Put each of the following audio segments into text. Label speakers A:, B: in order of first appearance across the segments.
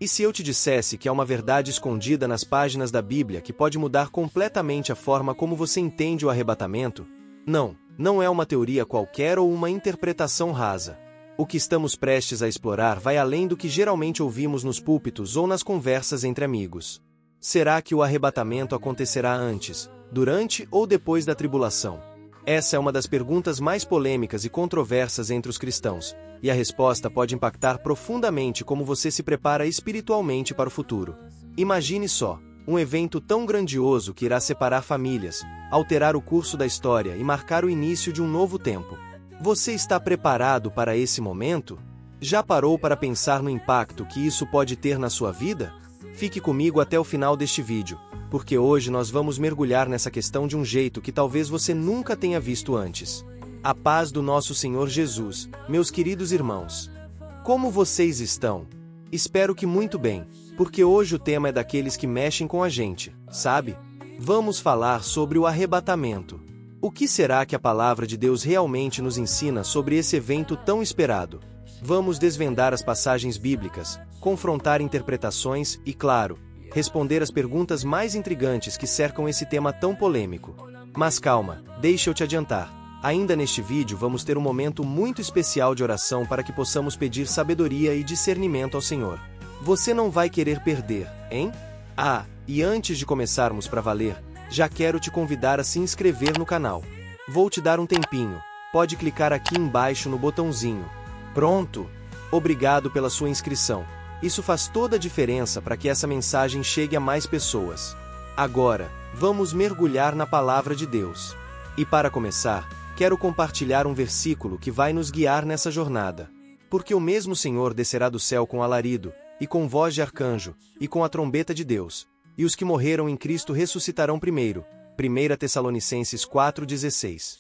A: E se eu te dissesse que há uma verdade escondida nas páginas da Bíblia que pode mudar completamente a forma como você entende o arrebatamento? Não é uma teoria qualquer ou uma interpretação rasa. O que estamos prestes a explorar vai além do que geralmente ouvimos nos púlpitos ou nas conversas entre amigos. Será que o arrebatamento acontecerá antes, durante ou depois da tribulação? Essa é uma das perguntas mais polêmicas e controversas entre os cristãos, e a resposta pode impactar profundamente como você se prepara espiritualmente para o futuro. Imagine só, um evento tão grandioso que irá separar famílias, alterar o curso da história e marcar o início de um novo tempo. Você está preparado para esse momento? Já parou para pensar no impacto que isso pode ter na sua vida? Fique comigo até o final deste vídeo, porque hoje nós vamos mergulhar nessa questão de um jeito que talvez você nunca tenha visto antes. A paz do nosso Senhor Jesus, meus queridos irmãos. Como vocês estão? Espero que muito bem, porque hoje o tema é daqueles que mexem com a gente, sabe? Vamos falar sobre o arrebatamento. O que será que a palavra de Deus realmente nos ensina sobre esse evento tão esperado? Vamos desvendar as passagens bíblicas, confrontar interpretações e, claro, responder as perguntas mais intrigantes que cercam esse tema tão polêmico. Mas calma, deixa eu te adiantar. Ainda neste vídeo vamos ter um momento muito especial de oração para que possamos pedir sabedoria e discernimento ao Senhor. Você não vai querer perder, hein? E antes de começarmos para valer, já quero te convidar a se inscrever no canal. Vou te dar um tempinho, pode clicar aqui embaixo no botãozinho. Pronto! Obrigado pela sua inscrição. Isso faz toda a diferença para que essa mensagem chegue a mais pessoas. Agora, vamos mergulhar na palavra de Deus. E para começar, quero compartilhar um versículo que vai nos guiar nessa jornada. Porque o mesmo Senhor descerá do céu com alarido, e com voz de arcanjo, e com a trombeta de Deus, e os que morreram em Cristo ressuscitarão primeiro. 1 Tessalonicenses 4,16.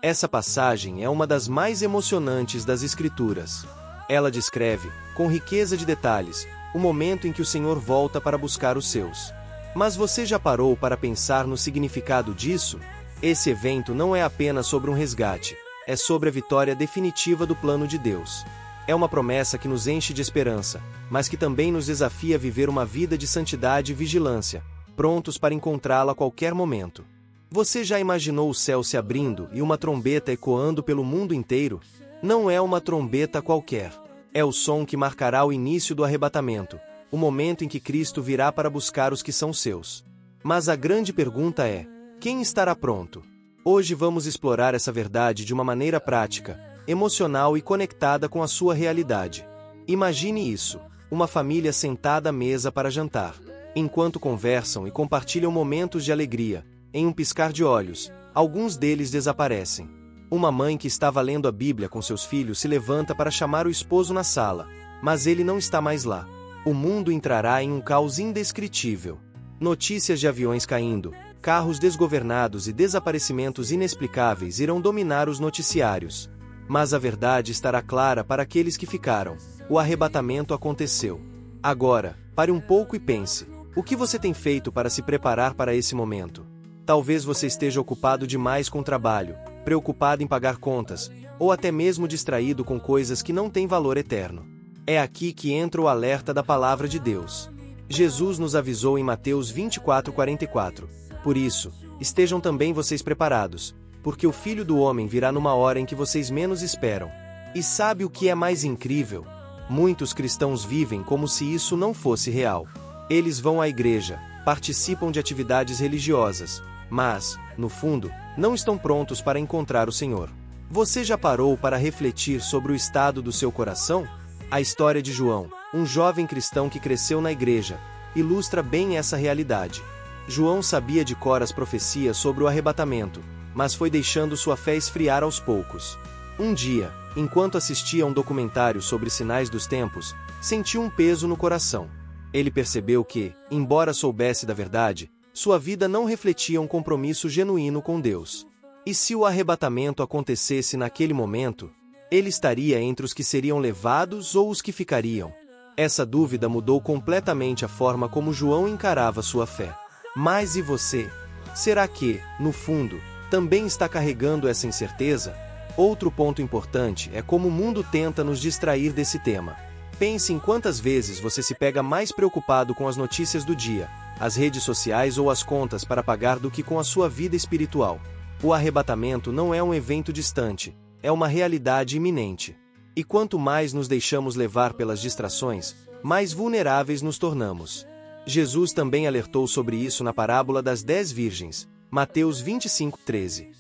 A: Essa passagem é uma das mais emocionantes das Escrituras. Ela descreve, com riqueza de detalhes, o momento em que o Senhor volta para buscar os seus. Mas você já parou para pensar no significado disso? Esse evento não é apenas sobre um resgate, é sobre a vitória definitiva do plano de Deus. É uma promessa que nos enche de esperança, mas que também nos desafia a viver uma vida de santidade e vigilância, prontos para encontrá-la a qualquer momento. Você já imaginou o céu se abrindo e uma trombeta ecoando pelo mundo inteiro? Não é uma trombeta qualquer. É o som que marcará o início do arrebatamento, o momento em que Cristo virá para buscar os que são seus. Mas a grande pergunta é: quem estará pronto? Hoje vamos explorar essa verdade de uma maneira prática, emocional e conectada com a sua realidade. Imagine isso, uma família sentada à mesa para jantar. Enquanto conversam e compartilham momentos de alegria, em um piscar de olhos, alguns deles desaparecem. Uma mãe que estava lendo a Bíblia com seus filhos se levanta para chamar o esposo na sala, mas ele não está mais lá. O mundo entrará em um caos indescritível. Notícias de aviões caindo, carros desgovernados e desaparecimentos inexplicáveis irão dominar os noticiários. Mas a verdade estará clara para aqueles que ficaram. O arrebatamento aconteceu. Agora, pare um pouco e pense. O que você tem feito para se preparar para esse momento? Talvez você esteja ocupado demais com o trabalho, preocupado em pagar contas, ou até mesmo distraído com coisas que não têm valor eterno. É aqui que entra o alerta da palavra de Deus. Jesus nos avisou em Mateus 24:44. Por isso, estejam também vocês preparados, porque o Filho do Homem virá numa hora em que vocês menos esperam. E sabe o que é mais incrível? Muitos cristãos vivem como se isso não fosse real. Eles vão à igreja, participam de atividades religiosas, mas, no fundo, não estão prontos para encontrar o Senhor. Você já parou para refletir sobre o estado do seu coração? A história de João, um jovem cristão que cresceu na igreja, ilustra bem essa realidade. João sabia de cor as profecias sobre o arrebatamento, mas foi deixando sua fé esfriar aos poucos. Um dia, enquanto assistia a um documentário sobre sinais dos tempos, sentiu um peso no coração. Ele percebeu que, embora soubesse da verdade, sua vida não refletia um compromisso genuíno com Deus. E se o arrebatamento acontecesse naquele momento, ele estaria entre os que seriam levados ou os que ficariam? Essa dúvida mudou completamente a forma como João encarava sua fé. Mas e você? Será que, no fundo, também está carregando essa incerteza? Outro ponto importante é como o mundo tenta nos distrair desse tema. Pense em quantas vezes você se pega mais preocupado com as notícias do dia, as redes sociais ou as contas para pagar do que com a sua vida espiritual. O arrebatamento não é um evento distante, é uma realidade iminente. E quanto mais nos deixamos levar pelas distrações, mais vulneráveis nos tornamos. Jesus também alertou sobre isso na parábola das 10 virgens, Mateus 25:13.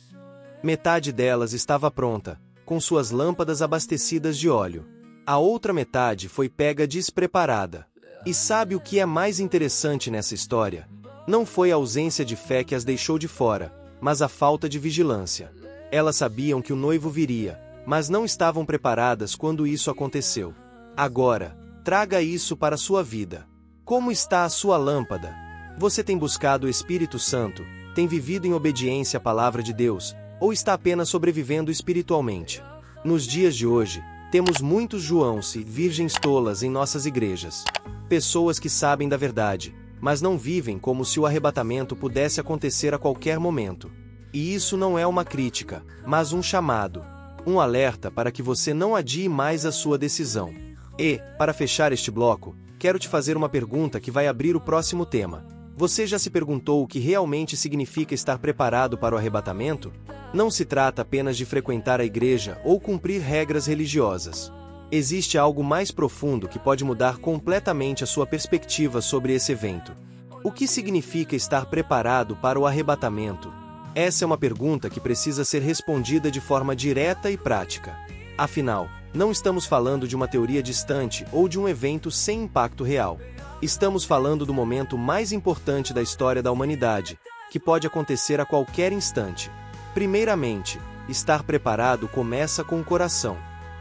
A: Metade delas estava pronta, com suas lâmpadas abastecidas de óleo. A outra metade foi pega despreparada. E sabe o que é mais interessante nessa história? Não foi a ausência de fé que as deixou de fora, mas a falta de vigilância. Elas sabiam que o noivo viria, mas não estavam preparadas quando isso aconteceu. Agora, traga isso para a sua vida. Como está a sua lâmpada? Você tem buscado o Espírito Santo, tem vivido em obediência à palavra de Deus, ou está apenas sobrevivendo espiritualmente? Nos dias de hoje, temos muitos Joãos e virgens tolas em nossas igrejas. Pessoas que sabem da verdade, mas não vivem como se o arrebatamento pudesse acontecer a qualquer momento. E isso não é uma crítica, mas um chamado. Um alerta para que você não adie mais a sua decisão. E, para fechar este bloco, quero te fazer uma pergunta que vai abrir o próximo tema. Você já se perguntou o que realmente significa estar preparado para o arrebatamento? Não se trata apenas de frequentar a igreja ou cumprir regras religiosas. Existe algo mais profundo que pode mudar completamente a sua perspectiva sobre esse evento. O que significa estar preparado para o arrebatamento? Essa é uma pergunta que precisa ser respondida de forma direta e prática. Afinal, não estamos falando de uma teoria distante ou de um evento sem impacto real. Estamos falando do momento mais importante da história da humanidade, que pode acontecer a qualquer instante. Primeiramente, estar preparado começa com o coração.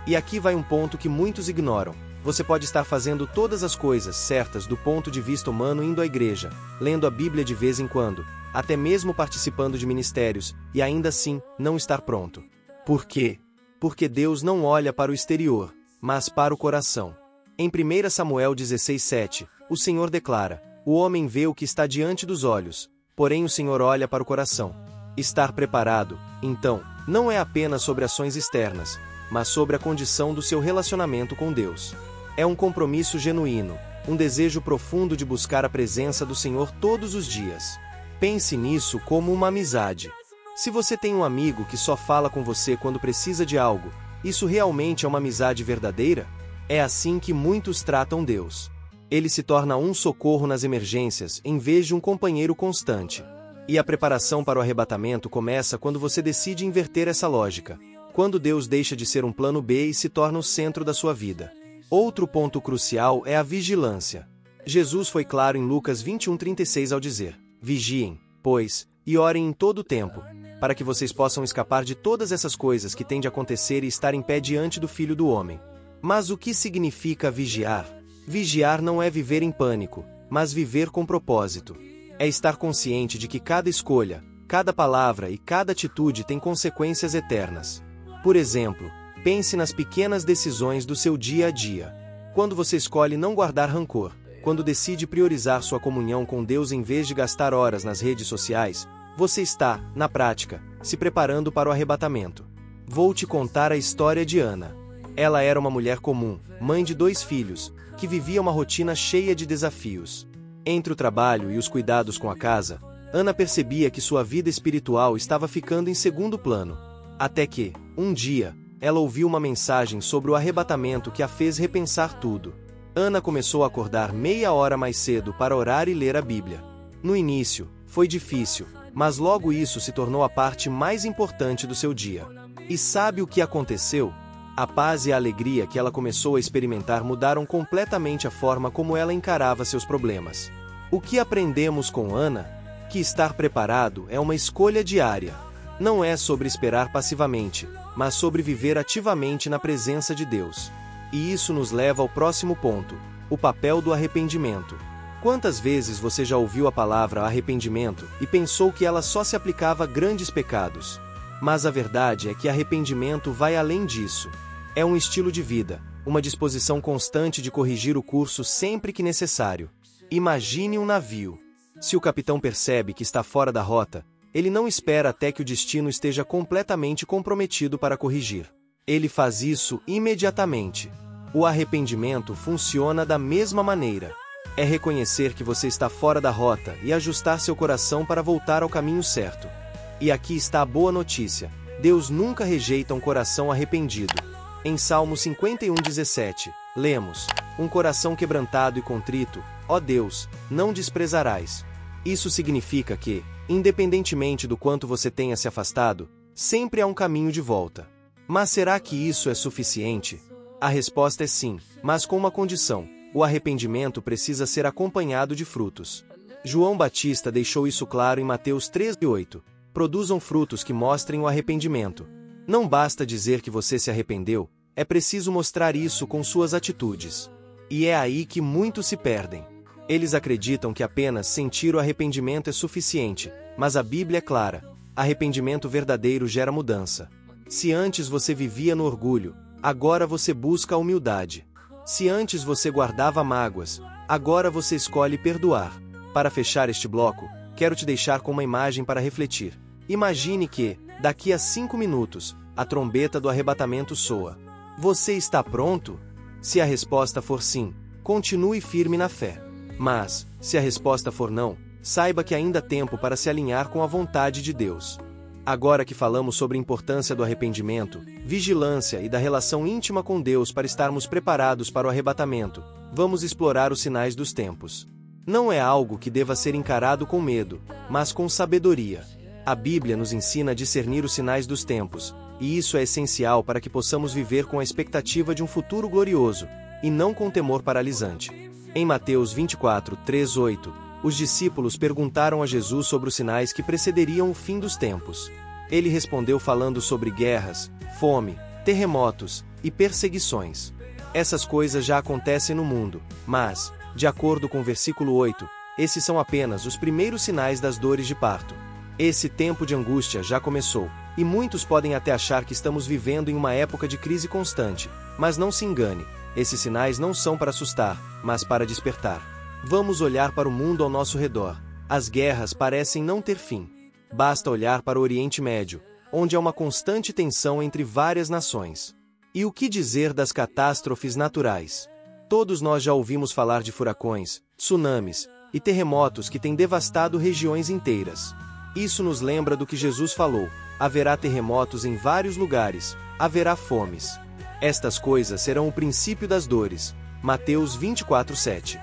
A: E aqui vai um ponto que muitos ignoram. Você pode estar fazendo todas as coisas certas do ponto de vista humano indo à igreja, lendo a Bíblia de vez em quando, até mesmo participando de ministérios, e ainda assim, não estar pronto. Por quê? Porque Deus não olha para o exterior, mas para o coração. Em 1 Samuel 16:7, o Senhor declara: o homem vê o que está diante dos olhos, porém o Senhor olha para o coração. Estar preparado, então, não é apenas sobre ações externas, mas sobre a condição do seu relacionamento com Deus. É um compromisso genuíno, um desejo profundo de buscar a presença do Senhor todos os dias. Pense nisso como uma amizade. Se você tem um amigo que só fala com você quando precisa de algo, isso realmente é uma amizade verdadeira? É assim que muitos tratam Deus. Ele se torna um socorro nas emergências em vez de um companheiro constante. E a preparação para o arrebatamento começa quando você decide inverter essa lógica. Quando Deus deixa de ser um plano B e se torna o centro da sua vida. Outro ponto crucial é a vigilância. Jesus foi claro em Lucas 21:36 ao dizer: vigiem, pois, e orem em todo o tempo, para que vocês possam escapar de todas essas coisas que têm de acontecer e estar em pé diante do Filho do Homem. Mas o que significa vigiar? Vigiar não é viver em pânico, mas viver com propósito. É estar consciente de que cada escolha, cada palavra e cada atitude tem consequências eternas. Por exemplo, pense nas pequenas decisões do seu dia a dia. Quando você escolhe não guardar rancor, quando decide priorizar sua comunhão com Deus em vez de gastar horas nas redes sociais, você está, na prática, se preparando para o arrebatamento. Vou te contar a história de Ana. Ela era uma mulher comum, mãe de 2 filhos, que vivia uma rotina cheia de desafios. Entre o trabalho e os cuidados com a casa, Ana percebia que sua vida espiritual estava ficando em segundo plano. Até que, um dia, ela ouviu uma mensagem sobre o arrebatamento que a fez repensar tudo. Ana começou a acordar meia hora mais cedo para orar e ler a Bíblia. No início, foi difícil, mas logo isso se tornou a parte mais importante do seu dia. E sabe o que aconteceu? A paz e a alegria que ela começou a experimentar mudaram completamente a forma como ela encarava seus problemas. O que aprendemos com Ana? Que estar preparado é uma escolha diária. Não é sobre esperar passivamente, mas sobre viver ativamente na presença de Deus. E isso nos leva ao próximo ponto: o papel do arrependimento. Quantas vezes você já ouviu a palavra arrependimento e pensou que ela só se aplicava a grandes pecados? Mas a verdade é que arrependimento vai além disso. É um estilo de vida, uma disposição constante de corrigir o curso sempre que necessário. Imagine um navio. Se o capitão percebe que está fora da rota, ele não espera até que o destino esteja completamente comprometido para corrigir. Ele faz isso imediatamente. O arrependimento funciona da mesma maneira. É reconhecer que você está fora da rota e ajustar seu coração para voltar ao caminho certo. E aqui está a boa notícia: Deus nunca rejeita um coração arrependido. Em Salmo 51:17, lemos: um coração quebrantado e contrito, ó Deus, não desprezarás. Isso significa que, independentemente do quanto você tenha se afastado, sempre há um caminho de volta. Mas será que isso é suficiente? A resposta é sim, mas com uma condição: o arrependimento precisa ser acompanhado de frutos. João Batista deixou isso claro em Mateus 3:8. Produzam frutos que mostrem o arrependimento. Não basta dizer que você se arrependeu, é preciso mostrar isso com suas atitudes. E é aí que muitos se perdem. Eles acreditam que apenas sentir o arrependimento é suficiente, mas a Bíblia é clara: arrependimento verdadeiro gera mudança. Se antes você vivia no orgulho, agora você busca a humildade. Se antes você guardava mágoas, agora você escolhe perdoar. Para fechar este bloco, quero te deixar com uma imagem para refletir. Imagine que, daqui a 5 minutos, a trombeta do arrebatamento soa. Você está pronto? Se a resposta for sim, continue firme na fé. Mas, se a resposta for não, saiba que ainda há tempo para se alinhar com a vontade de Deus. Agora que falamos sobre a importância do arrependimento, vigilância e da relação íntima com Deus para estarmos preparados para o arrebatamento, vamos explorar os sinais dos tempos. Não é algo que deva ser encarado com medo, mas com sabedoria. A Bíblia nos ensina a discernir os sinais dos tempos, e isso é essencial para que possamos viver com a expectativa de um futuro glorioso, e não com temor paralisante. Em Mateus 24:3-8, os discípulos perguntaram a Jesus sobre os sinais que precederiam o fim dos tempos. Ele respondeu falando sobre guerras, fome, terremotos e perseguições. Essas coisas já acontecem no mundo, mas, de acordo com o versículo 8, esses são apenas os primeiros sinais das dores de parto. Esse tempo de angústia já começou, e muitos podem até achar que estamos vivendo em uma época de crise constante, mas não se engane, esses sinais não são para assustar, mas para despertar. Vamos olhar para o mundo ao nosso redor. As guerras parecem não ter fim. Basta olhar para o Oriente Médio, onde há uma constante tensão entre várias nações. E o que dizer das catástrofes naturais? Todos nós já ouvimos falar de furacões, tsunamis e terremotos que têm devastado regiões inteiras. Isso nos lembra do que Jesus falou: haverá terremotos em vários lugares, haverá fomes. Estas coisas serão o princípio das dores. Mateus 24:7.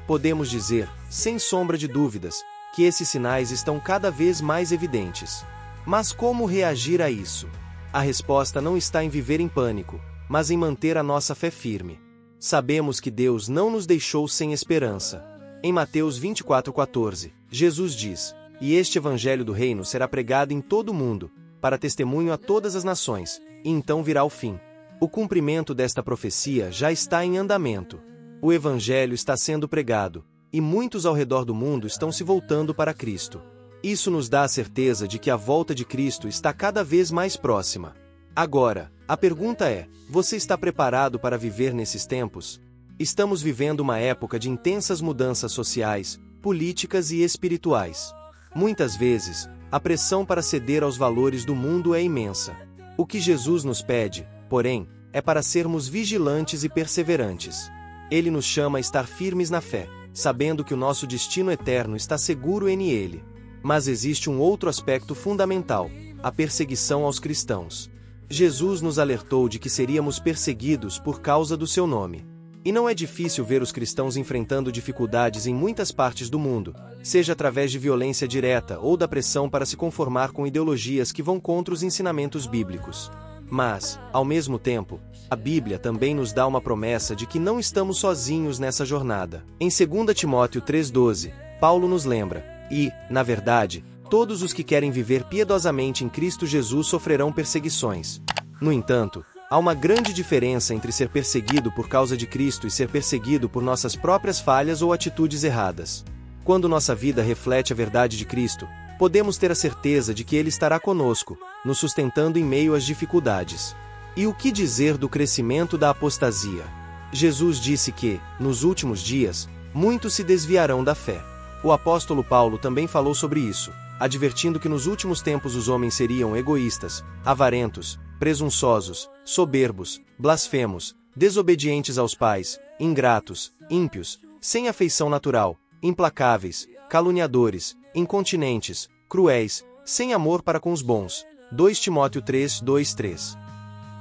A: Podemos dizer, sem sombra de dúvidas, que esses sinais estão cada vez mais evidentes. Mas como reagir a isso? A resposta não está em viver em pânico, mas em manter a nossa fé firme. Sabemos que Deus não nos deixou sem esperança. Em Mateus 24:14, Jesus diz: e este evangelho do reino será pregado em todo o mundo, para testemunho a todas as nações, e então virá o fim. O cumprimento desta profecia já está em andamento. O evangelho está sendo pregado, e muitos ao redor do mundo estão se voltando para Cristo. Isso nos dá a certeza de que a volta de Cristo está cada vez mais próxima. Agora, a pergunta é: você está preparado para viver nesses tempos? Estamos vivendo uma época de intensas mudanças sociais, políticas e espirituais. Muitas vezes, a pressão para ceder aos valores do mundo é imensa. O que Jesus nos pede, porém, é para sermos vigilantes e perseverantes. Ele nos chama a estar firmes na fé, sabendo que o nosso destino eterno está seguro em Ele. Mas existe um outro aspecto fundamental: a perseguição aos cristãos. Jesus nos alertou de que seríamos perseguidos por causa do seu nome. E não é difícil ver os cristãos enfrentando dificuldades em muitas partes do mundo, seja através de violência direta ou da pressão para se conformar com ideologias que vão contra os ensinamentos bíblicos. Mas, ao mesmo tempo, a Bíblia também nos dá uma promessa de que não estamos sozinhos nessa jornada. Em 2 Timóteo 3:12, Paulo nos lembra: e, na verdade, todos os que querem viver piedosamente em Cristo Jesus sofrerão perseguições. No entanto, há uma grande diferença entre ser perseguido por causa de Cristo e ser perseguido por nossas próprias falhas ou atitudes erradas. Quando nossa vida reflete a verdade de Cristo, podemos ter a certeza de que Ele estará conosco, nos sustentando em meio às dificuldades. E o que dizer do crescimento da apostasia? Jesus disse que, nos últimos dias, muitos se desviarão da fé. O apóstolo Paulo também falou sobre isso, advertindo que nos últimos tempos os homens seriam egoístas, avarentos, presunçosos, soberbos, blasfemos, desobedientes aos pais, ingratos, ímpios, sem afeição natural, implacáveis, caluniadores, incontinentes, cruéis, sem amor para com os bons. 2 Timóteo 3:2-3.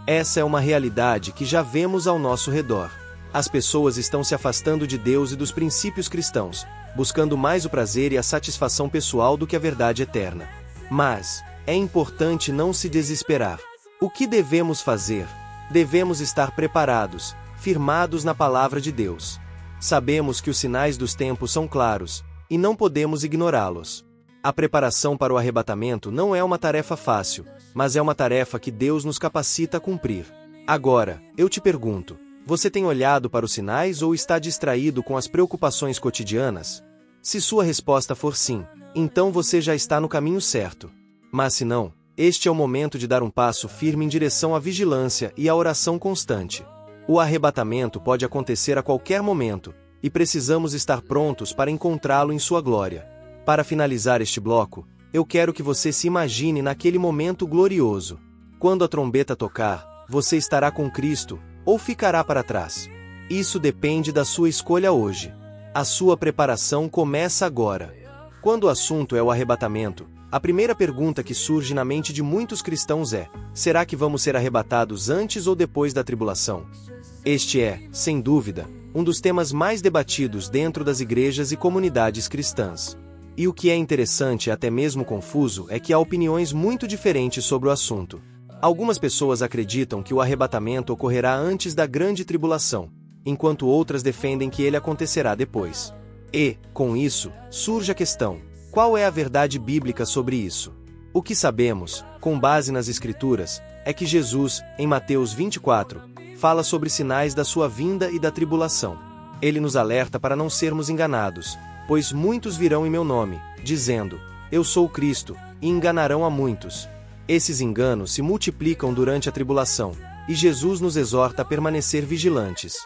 A: Essa é uma realidade que já vemos ao nosso redor. As pessoas estão se afastando de Deus e dos princípios cristãos, buscando mais o prazer e a satisfação pessoal do que a verdade eterna. Mas é importante não se desesperar. O que devemos fazer? Devemos estar preparados, firmados na palavra de Deus. Sabemos que os sinais dos tempos são claros, e não podemos ignorá-los. A preparação para o arrebatamento não é uma tarefa fácil, mas é uma tarefa que Deus nos capacita a cumprir. Agora, eu te pergunto, você tem olhado para os sinais ou está distraído com as preocupações cotidianas? Se sua resposta for sim, então você já está no caminho certo. Mas se não, este é o momento de dar um passo firme em direção à vigilância e à oração constante. O arrebatamento pode acontecer a qualquer momento, e precisamos estar prontos para encontrá-lo em sua glória. Para finalizar este bloco, eu quero que você se imagine naquele momento glorioso. Quando a trombeta tocar, você estará com Cristo, ou ficará para trás? Isso depende da sua escolha hoje. A sua preparação começa agora. Quando o assunto é o arrebatamento, a primeira pergunta que surge na mente de muitos cristãos é: será que vamos ser arrebatados antes ou depois da tribulação? Este é, sem dúvida, um dos temas mais debatidos dentro das igrejas e comunidades cristãs. E o que é interessante e até mesmo confuso é que há opiniões muito diferentes sobre o assunto. Algumas pessoas acreditam que o arrebatamento ocorrerá antes da grande tribulação, enquanto outras defendem que ele acontecerá depois. E, com isso, surge a questão: qual é a verdade bíblica sobre isso? O que sabemos, com base nas Escrituras, é que Jesus, em Mateus 24, fala sobre sinais da sua vinda e da tribulação. Ele nos alerta para não sermos enganados, pois muitos virão em meu nome, dizendo: eu sou o Cristo, e enganarão a muitos. Esses enganos se multiplicam durante a tribulação, e Jesus nos exorta a permanecer vigilantes.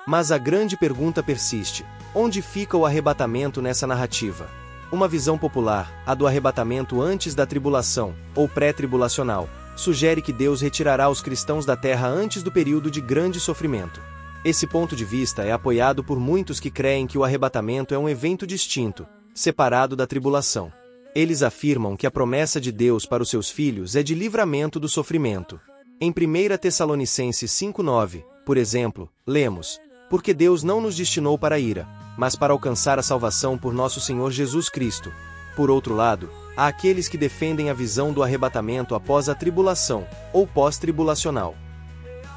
A: Mas a grande pergunta persiste: onde fica o arrebatamento nessa narrativa? Uma visão popular, a do arrebatamento antes da tribulação, ou pré-tribulacional, sugere que Deus retirará os cristãos da terra antes do período de grande sofrimento. Esse ponto de vista é apoiado por muitos que creem que o arrebatamento é um evento distinto, separado da tribulação. Eles afirmam que a promessa de Deus para os seus filhos é de livramento do sofrimento. Em 1 Tessalonicenses 5:9, por exemplo, lemos: porque Deus não nos destinou para a ira, mas para alcançar a salvação por nosso Senhor Jesus Cristo. Por outro lado, há aqueles que defendem a visão do arrebatamento após a tribulação, ou pós-tribulacional.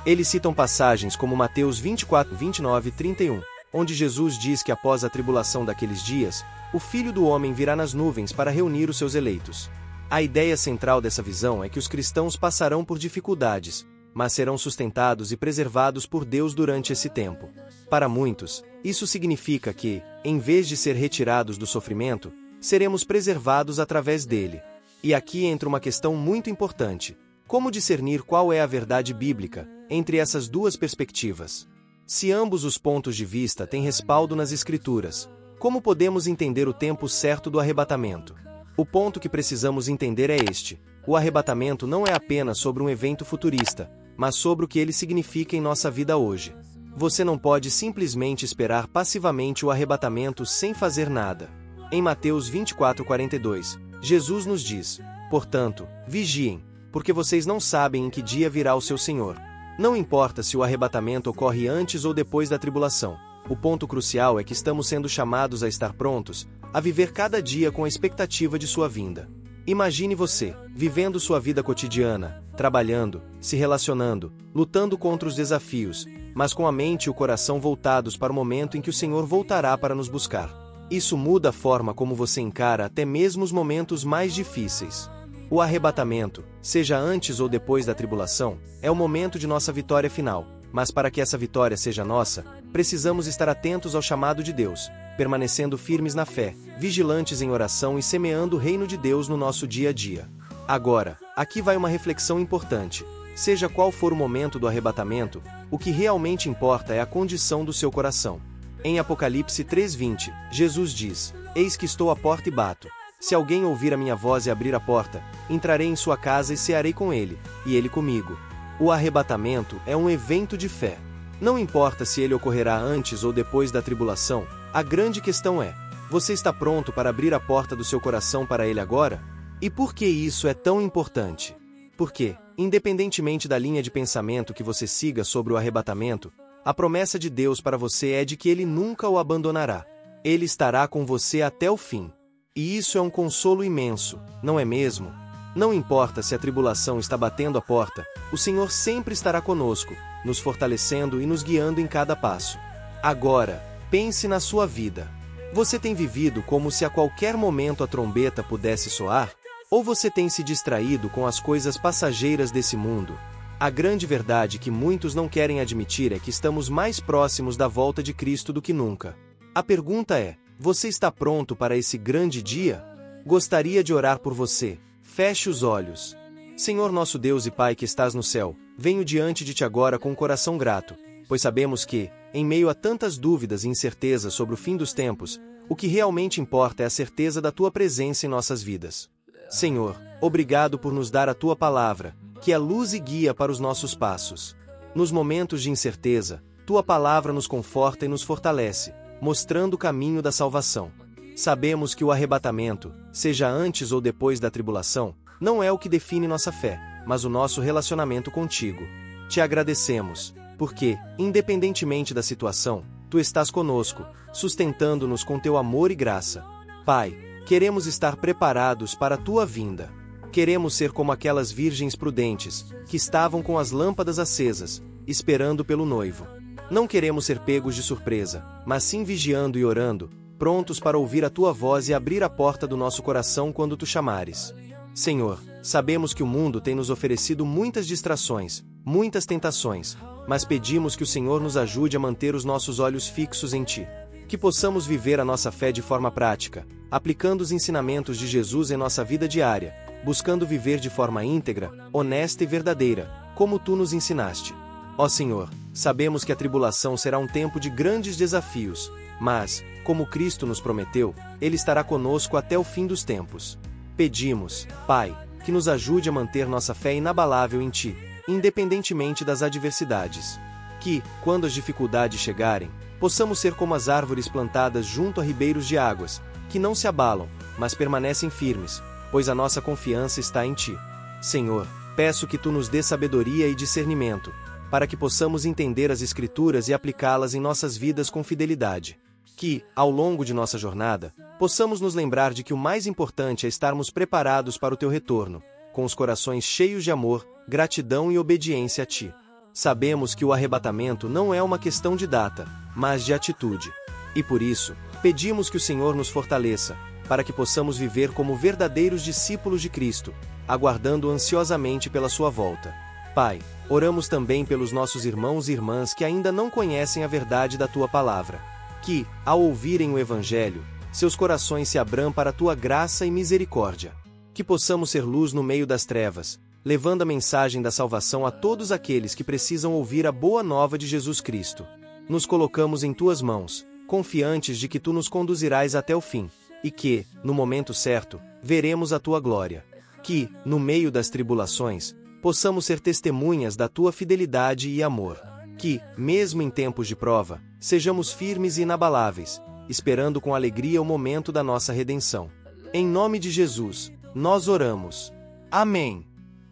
A: Eles citam passagens como Mateus 24, 29 e 31, onde Jesus diz que após a tribulação daqueles dias, o Filho do Homem virá nas nuvens para reunir os seus eleitos. A ideia central dessa visão é que os cristãos passarão por dificuldades, mas serão sustentados e preservados por Deus durante esse tempo. Para muitos, isso significa que, em vez de ser retirados do sofrimento, seremos preservados através dele. E aqui entra uma questão muito importante: como discernir qual é a verdade bíblica entre essas duas perspectivas? Se ambos os pontos de vista têm respaldo nas Escrituras, como podemos entender o tempo certo do arrebatamento? O ponto que precisamos entender é este: o arrebatamento não é apenas sobre um evento futurista, mas sobre o que ele significa em nossa vida hoje. Você não pode simplesmente esperar passivamente o arrebatamento sem fazer nada. Em Mateus 24:42, Jesus nos diz: portanto, vigiem, porque vocês não sabem em que dia virá o seu Senhor. Não importa se o arrebatamento ocorre antes ou depois da tribulação. O ponto crucial é que estamos sendo chamados a estar prontos, a viver cada dia com a expectativa de sua vinda. Imagine você, vivendo sua vida cotidiana, trabalhando, se relacionando, lutando contra os desafios, mas com a mente e o coração voltados para o momento em que o Senhor voltará para nos buscar. Isso muda a forma como você encara até mesmo os momentos mais difíceis. O arrebatamento, seja antes ou depois da tribulação, é o momento de nossa vitória final, mas para que essa vitória seja nossa, precisamos estar atentos ao chamado de Deus, permanecendo firmes na fé, vigilantes em oração e semeando o reino de Deus no nosso dia a dia. Agora, aqui vai uma reflexão importante. Seja qual for o momento do arrebatamento, o que realmente importa é a condição do seu coração. Em Apocalipse 3:20, Jesus diz: eis que estou à porta e bato. Se alguém ouvir a minha voz e abrir a porta, entrarei em sua casa e cearei com ele, e ele comigo. O arrebatamento é um evento de fé. Não importa se ele ocorrerá antes ou depois da tribulação, a grande questão é: você está pronto para abrir a porta do seu coração para ele agora? E por que isso é tão importante? Porque, independentemente da linha de pensamento que você siga sobre o arrebatamento, a promessa de Deus para você é de que ele nunca o abandonará. Ele estará com você até o fim. E isso é um consolo imenso, não é mesmo? Não importa se a tribulação está batendo a porta, o Senhor sempre estará conosco, nos fortalecendo e nos guiando em cada passo. Agora, pense na sua vida. Você tem vivido como se a qualquer momento a trombeta pudesse soar? Ou você tem se distraído com as coisas passageiras desse mundo? A grande verdade que muitos não querem admitir é que estamos mais próximos da volta de Cristo do que nunca. A pergunta é: você está pronto para esse grande dia? Gostaria de orar por você. Feche os olhos. Senhor nosso Deus e Pai que estás no céu, venho diante de ti agora com um coração grato, pois sabemos que, em meio a tantas dúvidas e incertezas sobre o fim dos tempos, o que realmente importa é a certeza da tua presença em nossas vidas. Senhor, obrigado por nos dar a tua palavra, que é luz e guia para os nossos passos. Nos momentos de incerteza, tua palavra nos conforta e nos fortalece, mostrando o caminho da salvação. Sabemos que o arrebatamento, seja antes ou depois da tribulação, não é o que define nossa fé, mas o nosso relacionamento contigo. Te agradecemos, porque, independentemente da situação, tu estás conosco, sustentando-nos com teu amor e graça. Pai, queremos estar preparados para a tua vinda. Queremos ser como aquelas virgens prudentes, que estavam com as lâmpadas acesas, esperando pelo noivo. Não queremos ser pegos de surpresa, mas sim vigiando e orando, prontos para ouvir a tua voz e abrir a porta do nosso coração quando tu chamares. Senhor, sabemos que o mundo tem nos oferecido muitas distrações, muitas tentações, mas pedimos que o Senhor nos ajude a manter os nossos olhos fixos em ti. Que possamos viver a nossa fé de forma prática, aplicando os ensinamentos de Jesus em nossa vida diária, buscando viver de forma íntegra, honesta e verdadeira, como tu nos ensinaste. Ó Senhor, sabemos que a tribulação será um tempo de grandes desafios, mas, como Cristo nos prometeu, Ele estará conosco até o fim dos tempos. Pedimos, Pai, que nos ajude a manter nossa fé inabalável em Ti, independentemente das adversidades. Que, quando as dificuldades chegarem, possamos ser como as árvores plantadas junto a ribeiros de águas, que não se abalam, mas permanecem firmes, pois a nossa confiança está em Ti. Senhor, peço que Tu nos dê sabedoria e discernimento, para que possamos entender as Escrituras e aplicá-las em nossas vidas com fidelidade. Que, ao longo de nossa jornada, possamos nos lembrar de que o mais importante é estarmos preparados para o Teu retorno, com os corações cheios de amor, gratidão e obediência a Ti. Sabemos que o arrebatamento não é uma questão de data, mas de atitude. E por isso, pedimos que o Senhor nos fortaleça, para que possamos viver como verdadeiros discípulos de Cristo, aguardando ansiosamente pela sua volta. Pai, oramos também pelos nossos irmãos e irmãs que ainda não conhecem a verdade da Tua palavra. Que, ao ouvirem o Evangelho, seus corações se abram para a Tua graça e misericórdia. Que possamos ser luz no meio das trevas, levando a mensagem da salvação a todos aqueles que precisam ouvir a boa nova de Jesus Cristo. Nos colocamos em Tuas mãos, confiantes de que Tu nos conduzirás até o fim, e que, no momento certo, veremos a Tua glória. Que, no meio das tribulações, possamos ser testemunhas da Tua fidelidade e amor. Que, mesmo em tempos de prova, sejamos firmes e inabaláveis, esperando com alegria o momento da nossa redenção. Em nome de Jesus, nós oramos. Amém.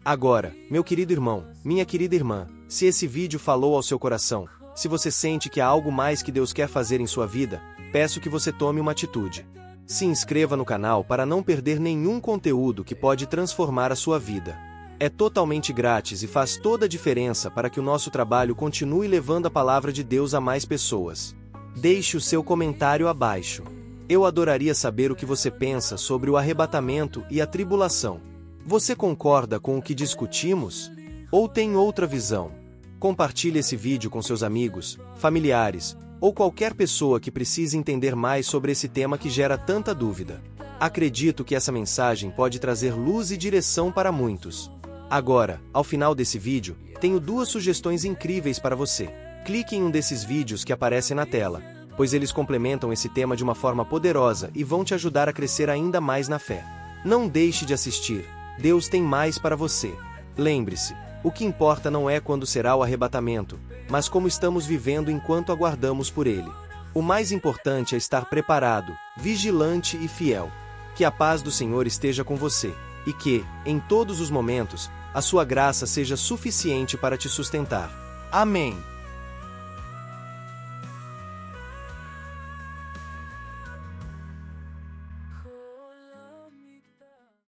A: Agora, meu querido irmão, minha querida irmã, se esse vídeo falou ao seu coração, se você sente que há algo mais que Deus quer fazer em sua vida, peço que você tome uma atitude. Se inscreva no canal para não perder nenhum conteúdo que pode transformar a sua vida. É totalmente grátis e faz toda a diferença para que o nosso trabalho continue levando a palavra de Deus a mais pessoas. Deixe o seu comentário abaixo. Eu adoraria saber o que você pensa sobre o arrebatamento e a tribulação. Você concorda com o que discutimos? Ou tem outra visão? Compartilhe esse vídeo com seus amigos, familiares, ou qualquer pessoa que precise entender mais sobre esse tema que gera tanta dúvida. Acredito que essa mensagem pode trazer luz e direção para muitos. Agora, ao final desse vídeo, tenho duas sugestões incríveis para você. Clique em um desses vídeos que aparecem na tela, pois eles complementam esse tema de uma forma poderosa e vão te ajudar a crescer ainda mais na fé. Não deixe de assistir. Deus tem mais para você. Lembre-se, o que importa não é quando será o arrebatamento, mas como estamos vivendo enquanto aguardamos por Ele. O mais importante é estar preparado, vigilante e fiel. Que a paz do Senhor esteja com você, e que, em todos os momentos, a sua graça seja suficiente para te sustentar. Amém.